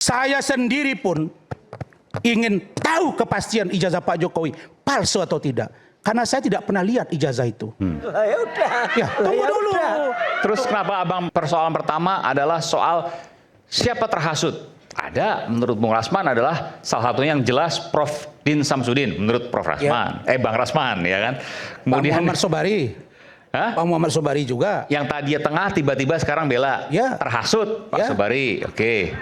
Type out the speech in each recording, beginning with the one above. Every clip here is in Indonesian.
Saya sendiri pun ingin tahu kepastian ijazah Pak Jokowi palsu atau tidak. Karena saya tidak pernah lihat ijazah itu. Ya udah. Ya, tunggu dulu. Terus kenapa Abang persoalan pertama adalah soal siapa terhasut? Ada menurut Bung Rasman adalah salah satunya yang jelas Prof. Din Samsudin menurut Prof. Rasman. Ya. Bang Rasman ya kan. Kemudian Pak Muhammad Sobari. Hah? Pak Muhammad Sobari juga. Yang tadi tengah tiba-tiba sekarang bela. Ya. Terhasut Pak Ya. Sobari. Oke.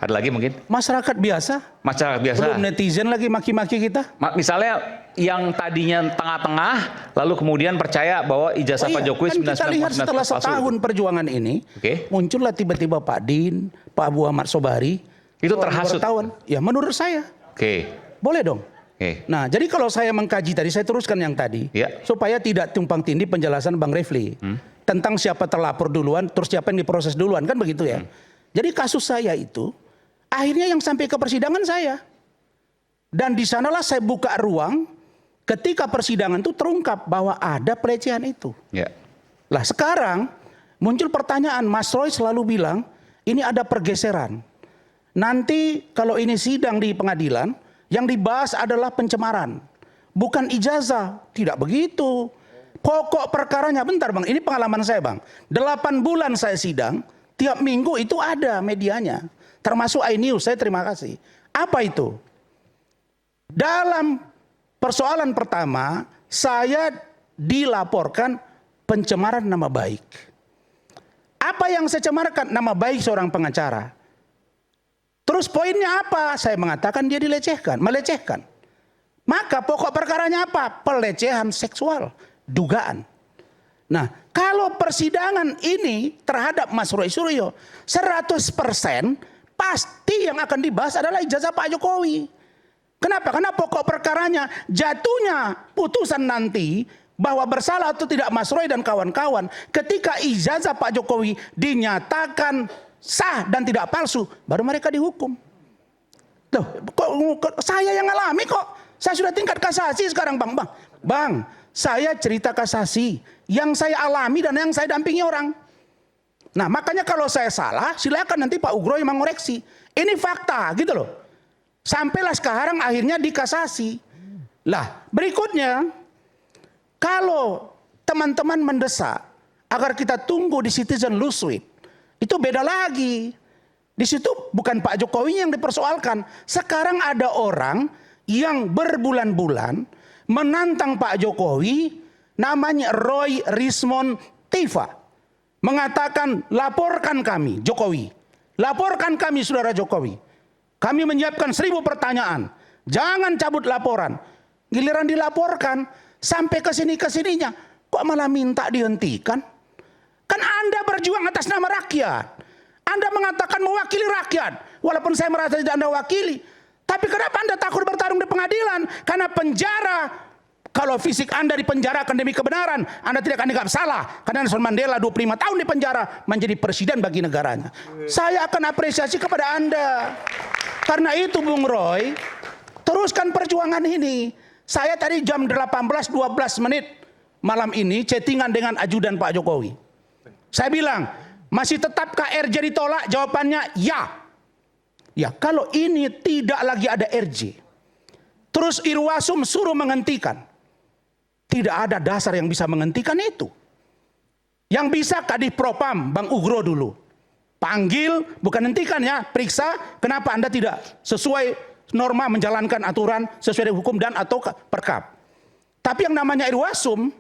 Ada lagi mungkin? Masyarakat biasa. Masyarakat biasa. Belum netizen lagi maki-maki kita. Misalnya yang tadinya tengah-tengah, lalu kemudian percaya bahwa ijazah Pak Jokowi kan kita lihat setelah setahun perjuangan ini, muncullah tiba-tiba Pak Din, Pak Muhammad Sobari. Itu terhasut? Ya menurut saya. Boleh dong. Nah, jadi kalau saya mengkaji tadi, saya teruskan yang tadi. Supaya tidak tumpang tindih penjelasan Bang Refli. Tentang siapa terlapor duluan, terus siapa yang diproses duluan, kan begitu ya. Jadi kasus saya itu, akhirnya yang sampai ke persidangan saya. Dan di sanalah saya buka ruang ketika persidangan itu terungkap bahwa ada pelecehan itu. Lah sekarang muncul pertanyaan, Mas Roy selalu bilang ini ada pergeseran. Nanti kalau ini sidang di pengadilan, yang dibahas adalah pencemaran. Bukan ijazah, tidak begitu. Pokok perkaranya, bentar Bang, ini pengalaman saya Bang. 8 bulan saya sidang, tiap minggu itu ada medianya. Termasuk iNews, saya terima kasih. Apa itu? Dalam persoalan pertama, saya dilaporkan pencemaran nama baik. Apa yang saya cemarkan? Nama baik seorang pengacara. Terus poinnya apa? Saya mengatakan dia dilecehkan, melecehkan. Maka pokok perkaranya apa? Pelecehan seksual, dugaan. Nah, kalau persidangan ini terhadap Mas Roy Suryo 100% pasti yang akan dibahas adalah ijazah Pak Jokowi. Kenapa? Karena pokok perkaranya jatuhnya putusan nanti bahwa bersalah atau tidak Mas Roy dan kawan-kawan ketika ijazah Pak Jokowi dinyatakan sah dan tidak palsu, baru mereka dihukum. Loh, kok saya yang alami kok? Saya sudah tingkat kasasi sekarang Bang, saya cerita kasasi yang saya alami dan yang saya dampingi orang. Nah, makanya kalau saya salah, silakan nanti Pak Ugro yang mengoreksi. Ini fakta gitu loh. Sampailah sekarang akhirnya dikasasi. Lah, berikutnya kalau teman-teman mendesak agar kita tunggu di Citizen Lawsuit, itu beda lagi. Di situ bukan Pak Jokowi yang dipersoalkan. Sekarang ada orang yang berbulan-bulan menantang Pak Jokowi, namanya Roy Rismond Tiva. Mengatakan laporkan kami Jokowi. Laporkan kami saudara Jokowi. Kami menyiapkan 1000 pertanyaan. Jangan cabut laporan. Giliran dilaporkan sampai kesininya. Kok malah minta dihentikan? Kan Anda berjuang atas nama rakyat. Anda mengatakan mewakili rakyat. Walaupun saya merasa tidak Anda wakili. Tapi kenapa Anda takut bertarung di pengadilan? Karena penjara, kalau fisik Anda dipenjarakan demi kebenaran, Anda tidak akan dianggap salah. Karena Nelson Mandela 25 tahun di penjara menjadi presiden bagi negaranya. Saya akan apresiasi kepada Anda. Karena itu Bung Roy, teruskan perjuangan ini. Saya tadi jam 18.12 menit malam ini chattingan dengan ajudan Pak Jokowi. Saya bilang, masih tetapkah RJ ditolak? Jawabannya ya. Ya, kalau ini tidak lagi ada RJ, terus Irwasum suruh menghentikan, tidak ada dasar yang bisa menghentikan itu. Yang bisa Kadif Propam, Bang Ugro dulu. Panggil, bukan hentikan ya, periksa kenapa Anda tidak sesuai norma menjalankan aturan sesuai dengan hukum dan atau perkap. Tapi yang namanya Irwasum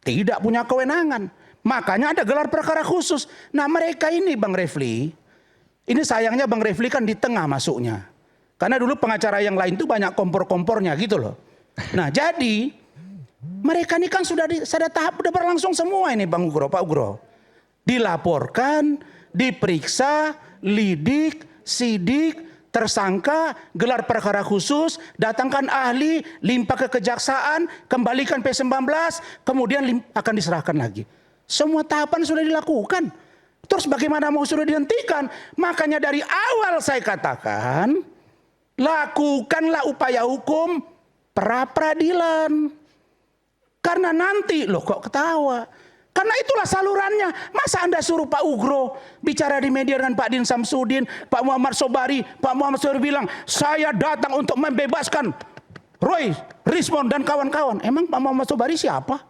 tidak punya kewenangan. Makanya ada gelar perkara khusus. Nah mereka ini Bang Refli, ini sayangnya Bang Refli kan di tengah masuknya. Karena dulu pengacara yang lain tuh banyak kompor-kompornya gitu loh. Nah jadi mereka ini kan sudah tahap udah berlangsung semua ini Bang Ugro, Pak Ugro. Dilaporkan, diperiksa, lidik, sidik, tersangka, gelar perkara khusus, datangkan ahli, limpah ke kejaksaan, kembalikan P19, kemudian akan diserahkan lagi. Semua tahapan sudah dilakukan. Terus bagaimana mau sudah dihentikan? Makanya dari awal saya katakan, lakukanlah upaya hukum pra peradilan. Karena nanti, loh kok ketawa? Karena itulah salurannya. Masa Anda suruh Pak Ugro bicara di media dengan Pak Din Samsudin, Pak Muhammad Sobari. Pak Muhammad Sobari bilang, saya datang untuk membebaskan Roy, Rismond dan kawan-kawan. Emang Pak Muhammad Sobari siapa?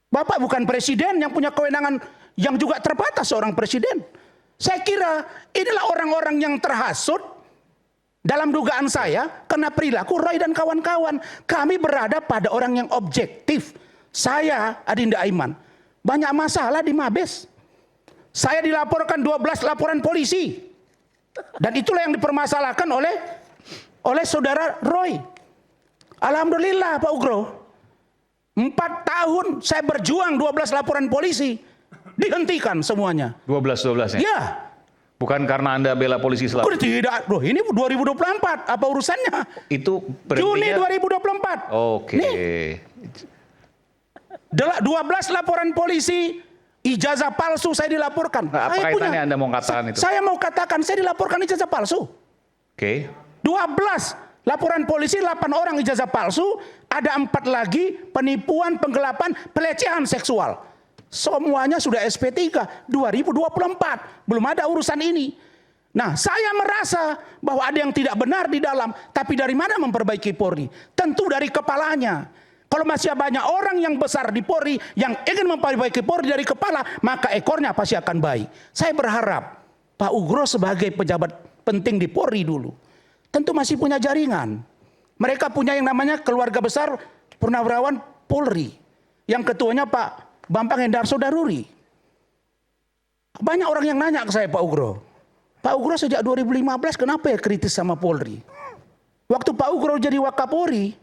Bapak bukan presiden yang punya kewenangan yang juga terbatas seorang presiden. Saya kira inilah orang-orang yang terhasut dalam dugaan saya karena perilaku Roy dan kawan-kawan. Kami berada pada orang yang objektif. Saya, Adinda Aiman, banyak masalah di Mabes. Saya dilaporkan 12 laporan polisi. Dan itulah yang dipermasalahkan oleh saudara Roy. Alhamdulillah Pak Ugro. 4 tahun saya berjuang 12 laporan polisi. Dihentikan semuanya. 12 ya? Ya. Bukan karena Anda bela polisi selalu. Tidak. Loh, ini 2024. Apa urusannya? Itu Juni berhentinya 2024. Oke. Nih, 12 laporan polisi, ijazah palsu saya dilaporkan. Nah, apa Saya kaitannya Anda mau katakan itu? Saya mau katakan saya dilaporkan ijazah palsu. Oke. 12 laporan polisi, 8 orang ijazah palsu, ada 4 lagi penipuan, penggelapan, pelecehan seksual. Semuanya sudah SP3 2024. Belum ada urusan ini. Nah, saya merasa bahwa ada yang tidak benar di dalam. Tapi dari mana memperbaiki Polri? Tentu dari kepalanya. Kalau masih banyak orang yang besar di Polri yang ingin memperbaiki Polri dari kepala, maka ekornya pasti akan baik. Saya berharap Pak Ugro sebagai pejabat penting di Polri dulu, tentu masih punya jaringan. Mereka punya yang namanya keluarga besar Purnawirawan Polri. Yang ketuanya Pak Bambang Hendarso Daruri. Banyak orang yang nanya ke saya, Pak Ugro. Pak Ugro sejak 2015 kenapa ya kritis sama Polri? Waktu Pak Ugro jadi Wakapolri,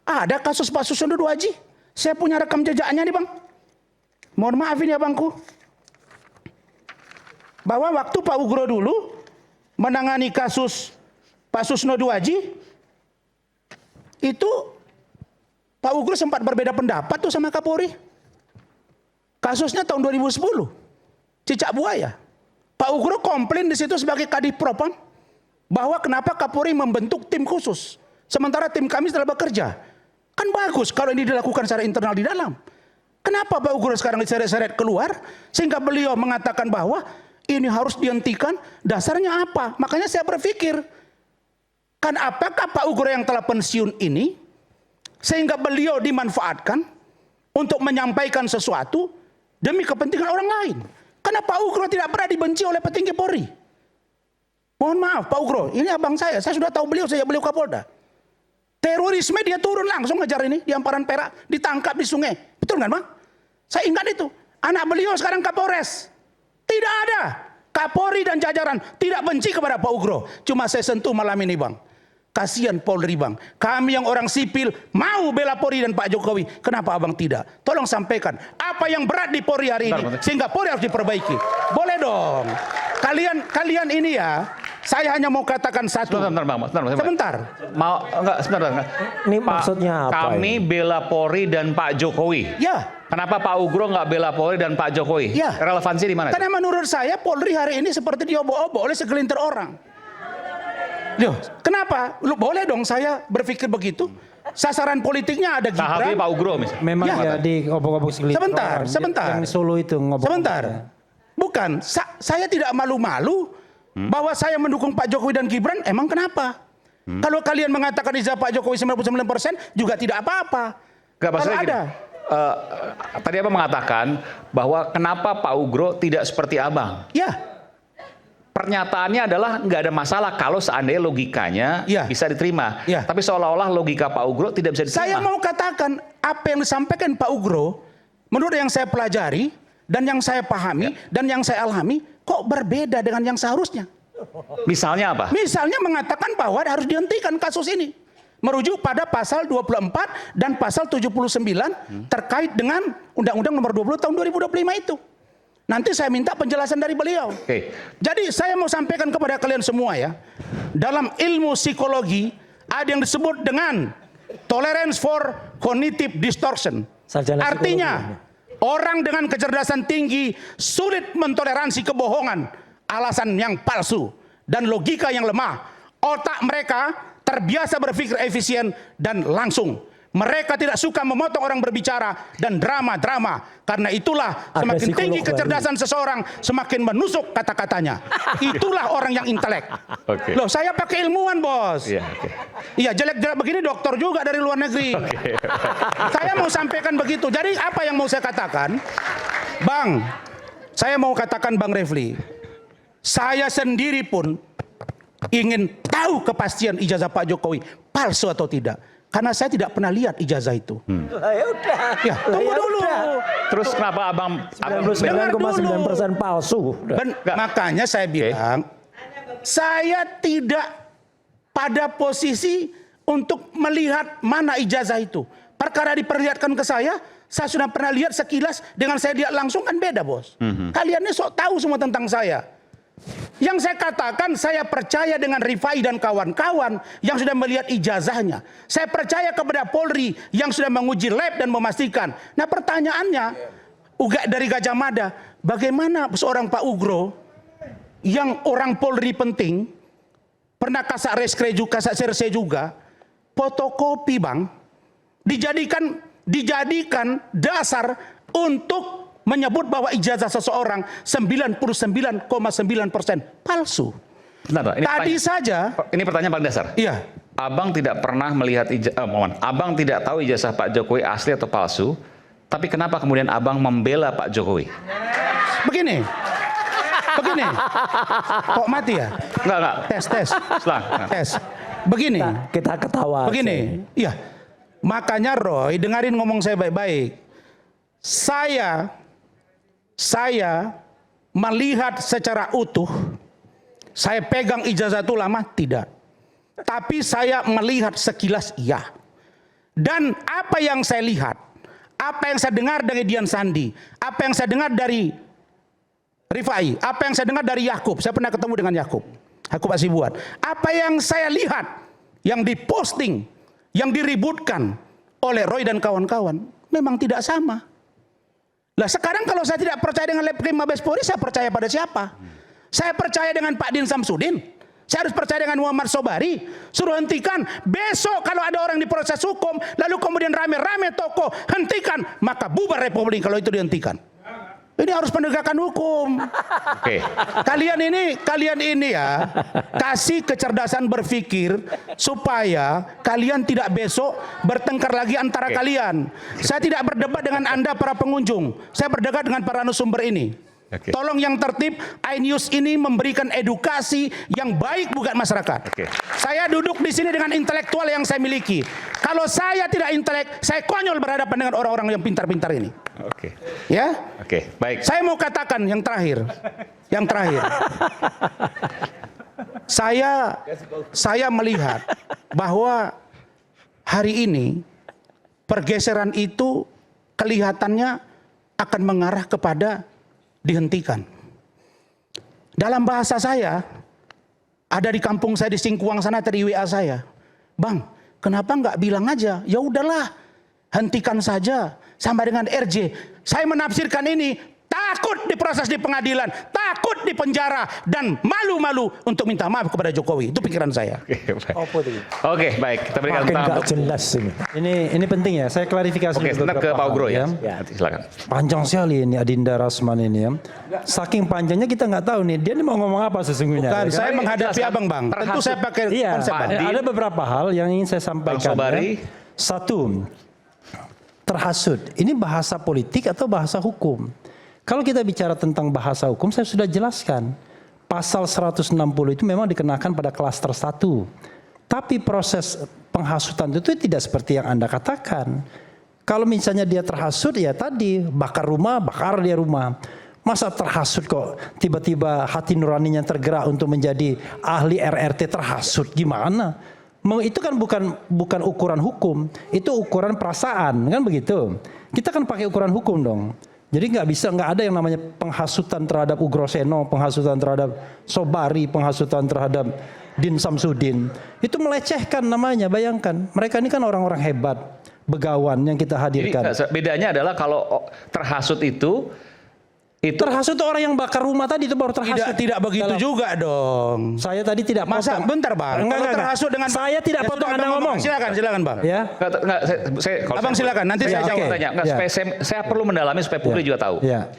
ada kasus Pak Susilo Dwaji. Saya punya rekam jejaknya nih Bang. Mohon maafin ya Bangku. Bahwa waktu Pak Ugro dulu menangani kasus Pak Susilo Dwaji, itu Pak Ugro sempat berbeda pendapat tuh sama Kapolri. Kasusnya tahun 2010, cicak buaya. Pak Ugro komplain di situ sebagai Kadif Propam bahwa kenapa Kapolri membentuk tim khusus, sementara tim kami telah bekerja. Kan bagus kalau ini dilakukan secara internal di dalam. Kenapa Pak Ugro sekarang diseret-seret keluar sehingga beliau mengatakan bahwa ini harus dihentikan? Dasarnya apa? Makanya saya berpikir, kan apakah Pak Ugro yang telah pensiun ini sehingga beliau dimanfaatkan untuk menyampaikan sesuatu demi kepentingan orang lain? Karena Pak Ugro tidak pernah dibenci oleh petinggi Polri. Mohon maaf Pak Ugro, ini abang saya sudah tahu beliau sejak beliau Kapolda. Terorisme dia turun langsung ngejar ini di Amparan Perak, ditangkap di sungai. Betul kan Bang? Saya ingat itu. Anak beliau sekarang Kapolres. Tidak ada. Kapolri dan jajaran tidak benci kepada Pak Ugro. Cuma saya sentuh malam ini Bang. Kasihan Polri Bang. Kami yang orang sipil mau bela Polri dan Pak Jokowi. Kenapa Abang tidak? Tolong sampaikan apa yang berat di Polri hari ini sehingga Polri harus diperbaiki. Boleh dong. Kalian ini ya, saya hanya mau katakan satu. Sebentar. Sebentar. Ini maksudnya apa? Kami bela Polri dan Pak Jokowi. Ya. Kenapa Pak Ugro nggak bela Polri dan Pak Jokowi? Ya. Relevansi di mana? Karena menurut saya Polri hari ini seperti diobok-obok oleh segelintir orang. Loh, kenapa? Boleh dong saya berpikir begitu. Sasaran politiknya ada Gibran. Pak Ugro misalnya. Memang Ya. ya di obok-obok segelintir. Sebentar. Yang Solo itu ngobok. Sebentar. Bukan, saya tidak malu-malu bahwa saya mendukung Pak Jokowi dan Gibran. Emang kenapa? Kalau kalian mengatakan ijazah Pak Jokowi 99% juga tidak apa-apa. Nggak, Kalau maksudnya ada. Tadi Abang mengatakan bahwa kenapa Pak Ugro tidak seperti Abang? Ya. Pernyataannya adalah nggak ada masalah kalau seandainya logikanya Ya. bisa diterima. Ya. Tapi seolah-olah logika Pak Ugro tidak bisa diterima. Saya mau katakan apa yang disampaikan Pak Ugro, menurut yang saya pelajari dan yang saya pahami dan yang saya alami, kok berbeda dengan yang seharusnya. Misalnya apa? Misalnya mengatakan bahwa harus dihentikan kasus ini. Merujuk pada pasal 24 dan pasal 79 terkait dengan Undang-Undang Nomor 20 Tahun 2025 itu. Nanti saya minta penjelasan dari beliau. Oke. Jadi saya mau sampaikan kepada kalian semua ya. Dalam ilmu psikologi ada yang disebut dengan tolerance for cognitive distortion. Sarjana Artinya orang dengan kecerdasan tinggi sulit mentoleransi kebohongan, alasan yang palsu, dan logika yang lemah. Otak mereka terbiasa berpikir efisien dan langsung. Mereka tidak suka memotong orang berbicara dan drama-drama. Karena itulah Ada semakin tinggi psikolog kecerdasan seseorang, semakin menusuk kata-katanya. Itulah orang yang intelek. Oke. Loh, saya pakai ilmuwan, Bos. Iya, oke. Iya, jelek-jelek begini dokter juga dari luar negeri. Saya mau sampaikan begitu. Jadi apa yang mau saya katakan? Bang, saya mau katakan Bang Refli, saya sendiri pun ingin tahu kepastian ijazah Pak Jokowi palsu atau tidak. Karena saya tidak pernah lihat ijazah itu. Ya udah. Ya, tunggu dulu. Terus kenapa abang 99,9% palsu. Makanya saya bilang, saya tidak pada posisi untuk melihat mana ijazah itu. Perkara diperlihatkan ke saya sudah pernah lihat sekilas, dengan saya lihat langsung kan beda, Bos. Kalian ini sok tahu semua tentang saya. Yang saya katakan, saya percaya dengan Rifai dan kawan-kawan yang sudah melihat ijazahnya. Saya percaya kepada Polri yang sudah menguji lab dan memastikan. Nah, pertanyaannya, dari Gajah Mada, bagaimana seorang Pak Ugro yang orang Polri penting, pernah Kasat Reskre juga, Kasat Serse juga, fotokopi, Bang, dijadikan dasar untuk menyebut bahwa ijazah seseorang 99,9% palsu. Bentar, ini pertanyaan paling dasar. Iya. Abang tidak pernah melihat abang tidak tahu ijazah Pak Jokowi asli atau palsu, tapi kenapa kemudian abang membela Pak Jokowi? Begini. Kok mati ya? Enggak. Tes. Selang. Tes. Begini. Kita ketawa. Begini. Iya. Makanya Roy, dengarin ngomong saya baik-baik. Saya melihat secara utuh, saya pegang ijazah itu lama, tidak. Tapi saya melihat sekilas iya. Dan apa yang saya lihat, apa yang saya dengar dari Dian Sandi, apa yang saya dengar dari Rifai, apa yang saya dengar dari Yakub, saya pernah ketemu dengan Yakub Hasibuan. Apa yang saya lihat, yang diposting, yang diributkan oleh Roy dan kawan-kawan, memang tidak sama. Lah sekarang kalau saya tidak percaya dengan Lab Krim Mabes Polri, saya percaya pada siapa? Saya percaya dengan Pak Din Samsudin. Saya harus percaya dengan Muhammad Sobari. Suruh hentikan. Besok kalau ada orang diproses hukum, lalu kemudian rame-rame tokoh, hentikan. Maka bubar Republik kalau itu dihentikan. Ini harus penegakan hukum. Oke. Kalian ini ya, kasih kecerdasan berpikir supaya kalian tidak besok bertengkar lagi antara kalian. Saya tidak berdebat dengan Anda para pengunjung. Saya berdebat dengan para narasumber ini. Oke. Tolong yang tertib, iNews ini memberikan edukasi yang baik buat masyarakat. Oke. Saya duduk di sini dengan intelektual yang saya miliki. Kalau saya tidak intelek, saya konyol berhadapan dengan orang-orang yang pintar-pintar ini. Oke. Ya? Oke, baik. Saya mau katakan yang terakhir. Saya melihat bahwa hari ini pergeseran itu kelihatannya akan mengarah kepada dihentikan. Dalam bahasa saya, ada di kampung saya di Singkuang sana tadi WA saya, Bang, kenapa nggak bilang aja, ya udahlah, hentikan saja sama dengan RJ. Saya menafsirkan ini takut diproses di pengadilan, takut di penjara, dan malu-malu untuk minta maaf kepada Jokowi. Itu pikiran saya. Oke, baik. Kita berikan Makin tangan nggak untuk. jelas ini. Ini penting ya, saya klarifikasi. Oke, sebentar ke Pak Ugro ya. Nanti silakan. Panjang sekali ini Adinda Rasman ini ya. Saking panjangnya kita nggak tahu nih dia ini mau ngomong apa sesungguhnya. Bukan, ya kan? saya menghadapi abang bang. Tentu saya pakai konsep bang. Ada beberapa hal yang ingin saya sampaikan. Sobari. Ya. Satu, terhasut. Ini bahasa politik atau bahasa hukum? Kalau kita bicara tentang bahasa hukum, saya sudah jelaskan. Pasal 160 itu memang dikenakan pada klaster 1. Tapi proses penghasutan itu tidak seperti yang Anda katakan. Kalau misalnya dia terhasut, ya tadi bakar rumah, bakar dia rumah. Masa terhasut kok tiba-tiba hati nuraninya tergerak untuk menjadi ahli RRT terhasut, gimana? Itu kan bukan ukuran hukum, itu ukuran perasaan, kan begitu. Kita kan pakai ukuran hukum dong. Jadi nggak ada yang namanya penghasutan terhadap Ugroseno, penghasutan terhadap Sobari, penghasutan terhadap Din Samsudin. Itu melecehkan namanya, bayangkan. Mereka ini kan orang-orang hebat, begawan yang kita hadirkan. Jadi bedanya adalah kalau terhasut itu Itu Terhasut itu orang yang bakar rumah tadi itu baru terhasut. Tidak begitu juga dong. Saya tadi tidak Masa potong. bentar Bang. Kalau terhasut dengan Saya tidak Ya potong sudah, Anda Abang ngomong. Silakan Bang. Ya. Enggak, kalau Abang silakan, nanti saya saya jawab. tanya. Enggak, Ya. supaya saya perlu mendalami supaya publik juga tahu. Ya.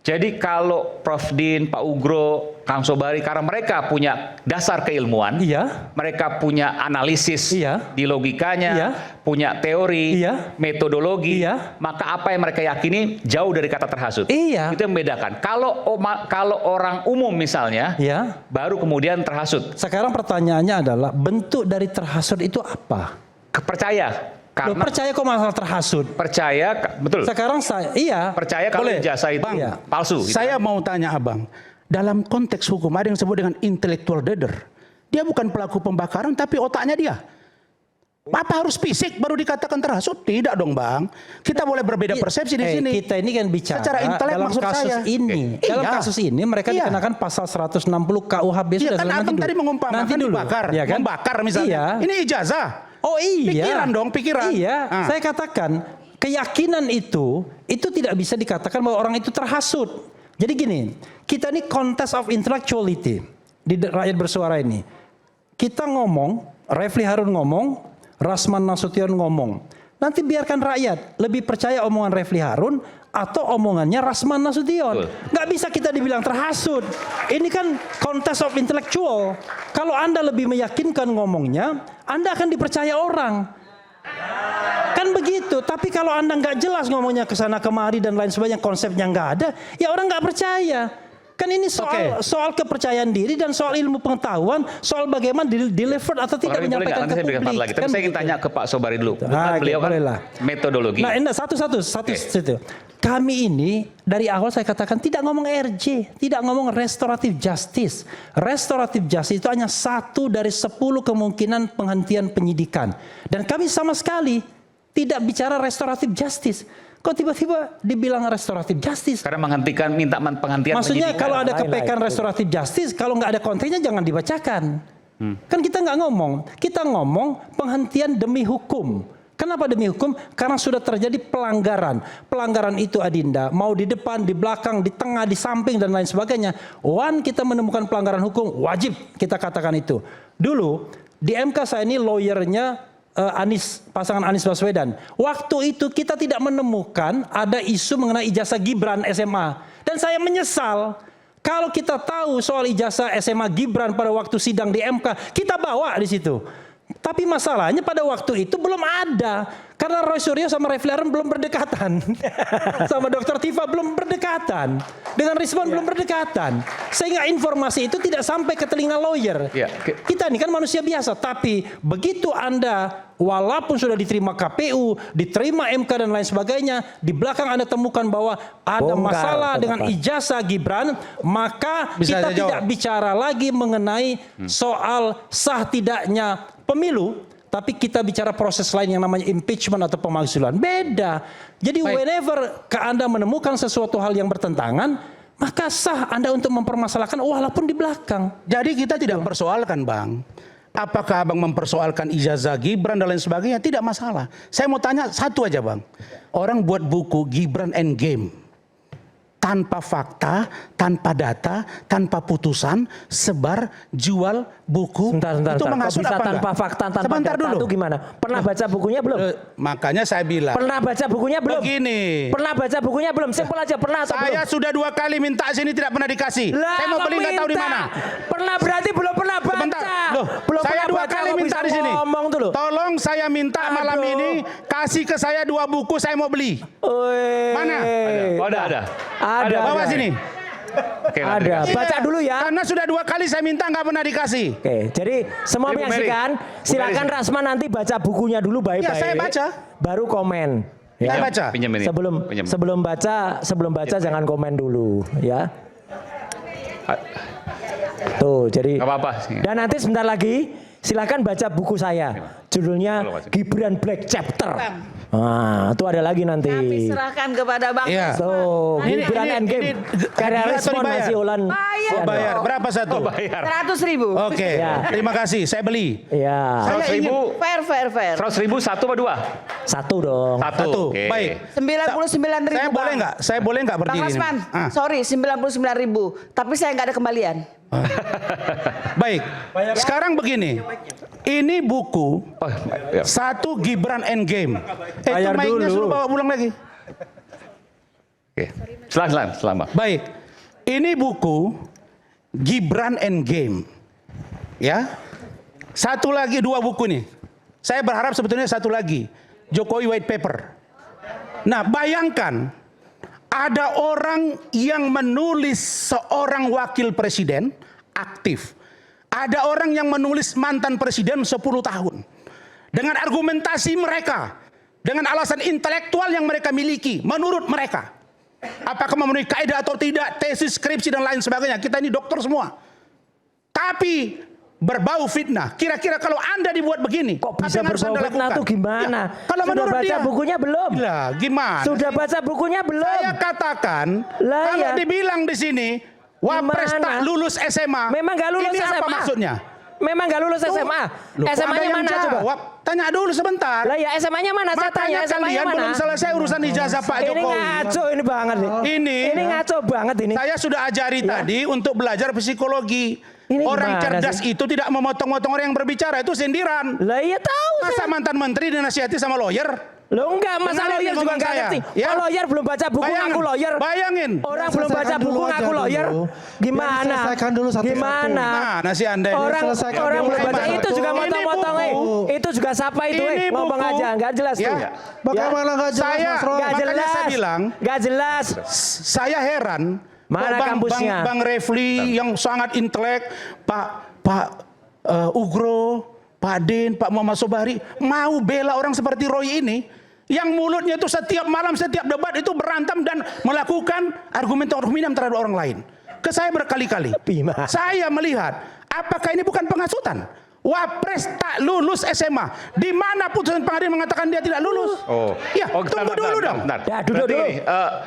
Jadi kalau Prof Din, Pak Ugro, Kang Sobari, karena mereka punya dasar keilmuan, Iya. mereka punya analisis Iya. di logikanya, Iya. punya teori, Iya. metodologi, Iya. maka apa yang mereka yakini jauh dari kata terhasut. Iya. Itu yang membedakan. Kalau orang umum misalnya, Ya. baru kemudian terhasut, Sekarang pertanyaannya adalah bentuk dari terhasut itu apa? percaya. Loh, Karena percaya kok masalah terhasut? betul. Sekarang saya Percaya kalau Boleh, ijazah itu Bang. Iya. palsu. gitu. Saya mau tanya Abang, dalam konteks hukum ada yang disebut dengan intellectual dader. Dia bukan pelaku pembakaran tapi otaknya dia. Apa harus fisik baru dikatakan terhasut? Tidak dong Bang. Kita boleh berbeda persepsi di sini. Kita ini kan bicara Secara intelek dalam maksud kasus saya. ini. Iya. Dalam kasus ini mereka Iya. dikenakan pasal 160 KUHP Iya sudah kan nanti Abang dulu. tadi mengumpamakan Nanti dulu. dibakar, Iya kan? membakar misalnya. Iya. Ini ijazah. Oh iya. Pikiran dong, pikiran. Iya. Ah. Saya katakan keyakinan itu tidak bisa dikatakan bahwa orang itu terhasut. Jadi gini, kita ini contest of intellectuality di rakyat bersuara ini. Kita ngomong, Refli Harun ngomong, Rasman Nasution ngomong. Nanti biarkan rakyat lebih percaya omongan Refli Harun atau omongannya Rasman Nasution. Nggak bisa kita dibilang terhasut. Ini kan contest of intellectual. Kalau Anda lebih meyakinkan ngomongnya, Anda akan dipercaya orang. Kan begitu. Tapi kalau Anda nggak jelas ngomongnya ke sana kemari dan lain sebagainya, konsepnya nggak ada, ya orang nggak percaya. Kan ini soal kepercayaan diri dan soal ilmu pengetahuan, soal bagaimana deliver atau tidak Boleh nggak? menyampaikan Nanti ke saya berikan publik. part lagi. Tapi Kan saya ingin begitu. tanya ke Pak Sobari dulu. Ah, Beliau kan boleh lah. metodologi. Nah, satu situ. Kami ini dari awal saya katakan tidak ngomong RJ, tidak ngomong restoratif justice. Restoratif justice itu hanya satu dari 10 kemungkinan penghentian penyidikan. Dan kami sama sekali tidak bicara restoratif justice. Kok tiba-tiba dibilang restoratif justice? Karena minta penghentian Maksudnya penyidikan. kalau ada Lain-lain. kepekan restoratif justice, kalau nggak ada kontennya jangan dibacakan. Kan kita nggak ngomong, kita ngomong penghentian demi hukum. Kenapa demi hukum? Karena sudah terjadi pelanggaran. Pelanggaran itu Adinda, mau di depan, di belakang, di tengah, di samping dan lain sebagainya. Kita menemukan pelanggaran hukum, wajib kita katakan itu. Dulu di MK saya ini lawyernya pasangan Anies Baswedan. Waktu itu kita tidak menemukan ada isu mengenai ijazah Gibran SMA. Dan saya menyesal. Kalau kita tahu soal ijazah SMA Gibran pada waktu sidang di MK, kita bawa di situ. Tapi masalahnya pada waktu itu belum ada. Karena Roy Suryo sama Refli Harun belum berdekatan. Sama Dr. Tifa belum berdekatan. Dengan Rizwan belum berdekatan. Sehingga informasi itu tidak sampai ke telinga lawyer. Ya. Kita ini kan manusia biasa. Tapi begitu Anda walaupun sudah diterima KPU, diterima MK dan lain sebagainya, di belakang Anda temukan bahwa ada Bongkar, masalah dengan teman-teman. ijazah Gibran, maka Bisa kita saya tidak jawab? bicara lagi mengenai soal sah tidaknya pemilu, tapi kita bicara proses lain yang namanya impeachment atau pemakzulan. Beda. Jadi whenever Anda menemukan sesuatu hal yang bertentangan, maka sah Anda untuk mempermasalahkan walaupun di belakang. Jadi kita tidak persoalkan Bang. Apakah Abang mempersoalkan ijazah Gibran dan lain sebagainya? Tidak masalah. Saya mau tanya satu aja Bang. Orang buat buku Gibran Endgame. Tanpa fakta, tanpa data, tanpa putusan, sebar, jual buku. Sebentar. Itu Kok menghasut bisa apa tanpa enggak? fakta, tanpa Sebentar data dulu. itu gimana? Pernah baca bukunya belum? Makanya saya bilang. Pernah baca bukunya belum? Begini. Pernah baca bukunya belum? Simpel aja, pernah atau belum? Saya sudah 2 kali minta sini tidak pernah dikasih. Lah, Saya mau beli nggak tahu di minta. mana. Pernah berarti belum pernah baca. Sebentar. Loh, belum saya pernah 2 baca, kali kok minta bisa di sini. Ngomong tuh loh. Tolong saya minta malam Aduh. ini kasih ke saya 2 buku saya mau beli. Wih. Mana? Oh, ada. Ada. Bawa ada. sini. Oke, nanti Ada. dikasih. Baca dulu ya. Karena sudah 2 kali saya minta nggak pernah dikasih. Oke, jadi semua Jadi, Bu Mary. menyaksikan, Bu silakan Mary. Rasman nanti baca bukunya dulu baik-baik. Ya, saya baca. Baru komen. Saya Ya. baca. Pinjam ini. Pinjam. Sebelum baca jangan komen dulu, ya. Tuh, jadi. Nggak apa-apa. Dan nanti sebentar lagi silakan baca buku saya. Judulnya Tolong, Mas. Gibran Black Chapter. Nah, itu ada lagi nanti. Kami serahkan kepada Bang Iya. Usman. Tuh, Gibran Ini- Endgame. ini Karya hadiah atau respon dibayar? masih ulan. Bayar. Oh, bayar. Berapa satu? Bayar. 100.000. Oke, Ya. terima kasih. Saya beli. Iya. 100.000, Fair. 100.000 satu apa dua? Satu dong. Satu. Oke. Baik. 99.000. Saya boleh nggak? Saya boleh nggak Bang berdiri? Rasman, Ah. sorry 99.000. Tapi saya nggak ada kembalian. Baik. Sekarang begini. Ini buku Oh, ya. satu Gibran Endgame. Itu Bayar mic-nya dulu. suruh bawa pulang lagi. Oke. Selama. Baik. Ini buku Gibran Endgame. Ya. Satu lagi, dua buku nih. Saya berharap sebetulnya satu lagi. Jokowi White Paper. Nah, bayangkan ada orang yang menulis seorang wakil presiden aktif. Ada orang yang menulis mantan presiden 10 tahun. Dengan argumentasi mereka, dengan alasan intelektual yang mereka miliki, menurut mereka. Apakah memenuhi kaidah atau tidak, tesis, skripsi dan lain sebagainya. Kita ini dokter semua. Tapi berbau fitnah. Kira-kira kalau Anda dibuat begini, Kok apa bisa yang harus berbau Anda fitnah lakukan? tuh gimana? Ya, kalau Sudah menurut baca dia, bukunya belum? Lah, gimana? Sudah baca bukunya belum? Saya katakan, Lah, kalau ya. dibilang di sini, Wapres Gimana? tak lulus SMA. Memang nggak lulus ini SMA. apa maksudnya? Memang nggak lulus SMA. Loh, kok SMA-nya ada yang mana coba? jawab? Tanya dulu sebentar. Lah ya SMA-nya mana? Saya tanya Makanya SMA-nya kalian mana? belum selesai urusan ijazah Pak Ini Jokowi. ngaco ini banget nih. Ini ngaco banget ini. Saya sudah ajari tadi untuk belajar psikologi. Ini Orang gimana cerdas sih? itu tidak memotong-motong orang yang berbicara, itu sindiran. Lah iya tahu Masa saya. mantan menteri dinasihati sama lawyer? Lo enggak, masa Dengarin lawyer juga ngomong enggak saya, ngerti. ya? Oh, lawyer belum baca buku Bayangin, ngaku lawyer. bayangin. Orang belum baca Selesaikan buku dulu ngaku aja lawyer. dulu. Gimana? Biar selesaikan dulu satu-satu. Gimana? Mana sih Anda ini? Orang Selesaikan orang dulu belum baca satu-satu. itu juga Ini motong-motong buku. Itu juga sapa itu Ini ngomong buku. aja enggak jelas Ya. tuh. Bagaimana nggak jelas Saya- Mas Roy? Enggak Makanya jelas. saya bilang, Enggak jelas. Saya heran. Mana kok kampusnya? Bang Refli yang sangat intelek, Pak Ugro, Pak Din, Pak Muhammad Sobari mau bela orang seperti Roy ini yang mulutnya itu setiap malam, setiap debat itu berantem dan melakukan argumen-argumen terhadap orang lain. Ke saya berkali-kali. Bima. Saya melihat, apakah ini bukan penghasutan? Wapres tak lulus SMA. Di mana putusan pengadilan mengatakan dia tidak lulus? Oh. Ya, Oh, tunggu dulu dong. Ya, duduk Berarti dulu. gini,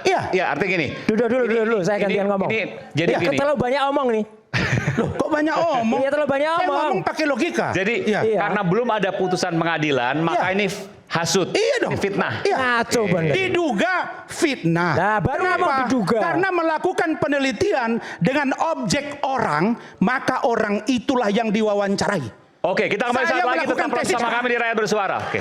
Iya. ya artinya gini. Duduk, saya gantian ngomong. Jadi Ya, gini. terlalu banyak omong nih. Loh, kok banyak omong? Iya, terlalu banyak Saya omong. ngomong pakai logika. Jadi Iya. karena belum ada putusan pengadilan, maka Iya. ini hasut. Iya dong. Ini fitnah. Iya. Ngaco bener. Diduga fitnah. Nah, baru ngomong diduga. Karena melakukan penelitian dengan objek orang, maka orang itulah yang diwawancarai. Oke, kita kembali Saya saat lagi melakukan tetap tesis. bersama kami di Rakyat Bersuara. Oke.